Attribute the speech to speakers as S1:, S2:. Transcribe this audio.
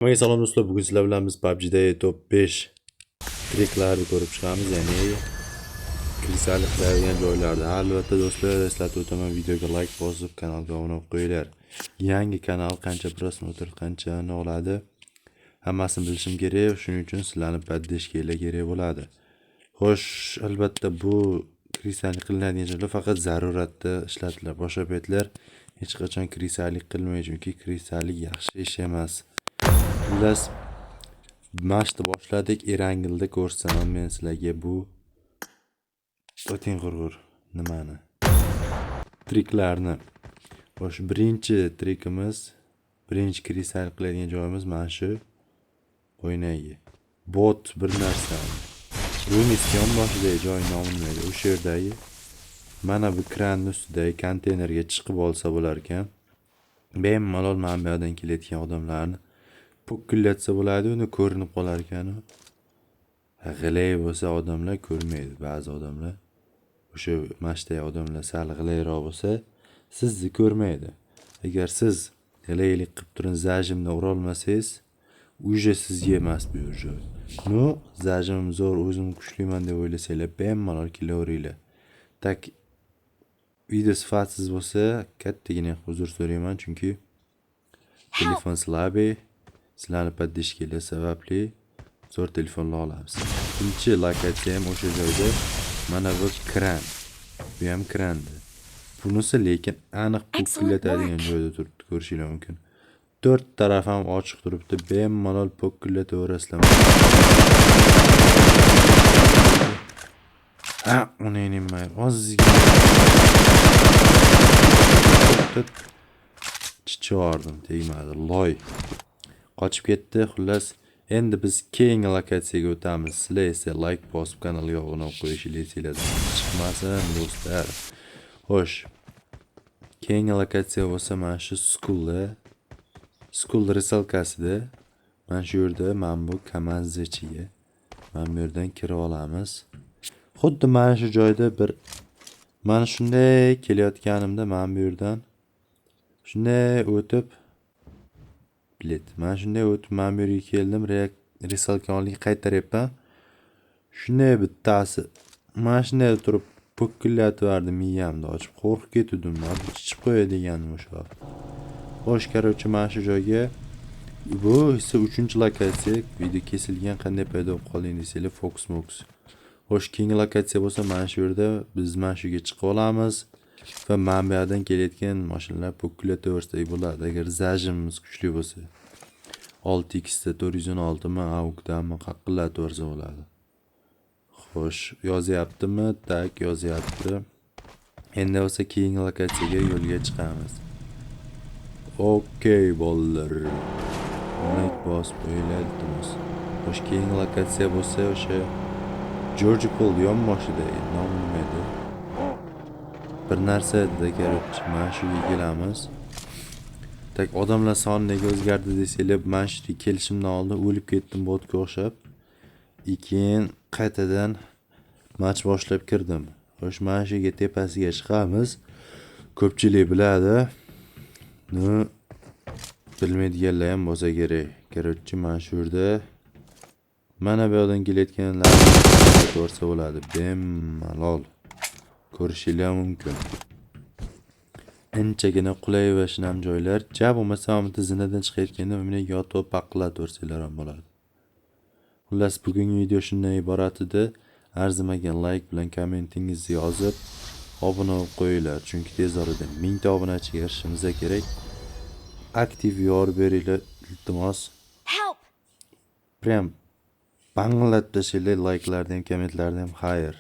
S1: Hammaga salom do'stlar, bugun sizlar bilan biz PUBG'da top 5 triklarni ko'rib chiqamiz, ya'ni kristallik qilayotgan joylarda. Albatta do'stlar, eslatib o'taman, videoga like bosib, kanalga obuna bo'lib qo'yinglar. Yangi kanal qancha prosmotr, qanchani oladi, hammasini bilishim kerak, shuning uchun sizlarni podдержкanglar kerak bo'ladi. Xo'sh, albatta bu kristallik qilinadigan joylar faqat zaruratda ishlatiladi. Boshqa paytlar hech qachon kristallik qilmaydi, chunki kristallik yaxshi ish emas. Xullas, mashqni boshladik. Erangilda ko'rsataman men sizlarga bu o'tin qurg'ur nimani triklarni. Xo'sh, birinchi trikimiz, birinchi kristal qiladigan joyimiz mana shu o'ynaydi. Bot bir narsa. Rumisyon boshidagi joy nomini beradi. O'sha yerdagi mana bu kranning ustidagi konteynerga chiqib olsa bo'lar ekan. Bemalol mana bu yerdan kelayotgan odamlarni pokillatsa bo'ladi, uni ko'rinib qolar ekan. G'ilay bo'lsa odamlar ko'rmaydi, ba'zi odamlar. O'sha mashdagi odamlar sal g'ilayroq bo'lsa, sizni ko'rmaydi. Agar siz g'ilaylik qilib turib zajimni ura olmasangiz, uje sizga emas bu joy. No, zajimim zo'r, o'zim kuchliman deb o'ylasanglar, bemalol kelaveringlar. Tak video sifatsiz bo'lsa, kattagina uzr so'rayman, chunki telefon slabый. Sizlarni podдержкanglar sababli zo'r telefonlar olamiz. Ikkinchi lokatsiya ham o'sha joyda. Mana bu kran. Bu ham krandi. Bunisi lekin aniq pokillatadigan joyda turibdi, ko'rishingiz mumkin. 4 taraf ham ochiq turibdi, bemalol pokillataverasizlar. Uni nimay, ozgina chichordim, tegmadi, loy. Qochib ketdi. Xullas, endi biz keyingi lokatsiyaga o'tamiz. Sizlar esa like bosib, kanalga obuna bo'lib qo'yishingiz chiqmasin do'stlar. Xo'sh, keyingi lokatsiya bo'lsa mana shu school risalkasida. Mana shu yerda mana bu KAMAZ ichiga mana bu yerdan kirib olamiz. Xuddi mana shu joyda bir mana shunday kelayotganimda mana bu yerdan shunday o'tib mana shunday o'tib mana bu yerga keldim. Risalkani qaytaryapman. Shunday bittasi mana shunday turib pokillatib miyamni ochib qo'rqib ketdim. Chiqib qo'ya deganim o'sha. Xo'sh, qarochi mana shu joyga bu esa 3-lokatsiya. Video kesilgan, qanday paydo bo'lib qolding desanglar, Fox. Xo'sh, keyingi lokatsiya bo'lsa mana shu yerda biz mana shu yerga chiqib olamiz va mana bu yerdan kelayotgan mashinalar pokillataversak bo'ladi, agar zajimimiz kuchli bo'lsa. 6x da 416 mi, AUK'dami qaqqillatversa bo'ladi. Xo'sh, yozyaptimi? Tak, yozyapti. Endi bo'lsa keyingi lokatsiyaga yo'lga chiqamiz. Okey bolalar. Like bosib qo'yinglar iltimos. Xo'sh, keyingi lokatsiya bo'lsa o'sha George Paul yonboshidagi nomi nima edi? Bir narsa edi, qarabchi, mana shu yerga kelamiz. Tak, odamlar soni nega o'zgardi desanglar, men shu kelishimdan oldin o'lib ketdim botga o'xshab. Keyin qaytadan match boshlab kirdim. Xo'sh, mana shu yerga tepasiga chiqamiz. Ko'pchilik biladi. Bilmaydiganlar ham bo'lsa kerak. Qarabchi, mana shu yerda mana bu yerdan kelayotganlarni ko'rsa bo'ladi. Bemalol ko'rishingiz mumkin. Anchagina qulay va shinam joylar. Ja bo'lmasa bitta zinadan chiqayotganda meni yotib paqillatversanglar ham bo'ladi. Xullas, bugungi video shundan iborat edi. Arzimagan like bilan kommentingizni yozib, obuna bo'lib qo'yinglar, chunki tez orada 1000 ta obunachiga erishishimiz kerak. Aktiv yor beringlar iltimos. Prям banglatda shilay like'lardan, kommentlardan xayr.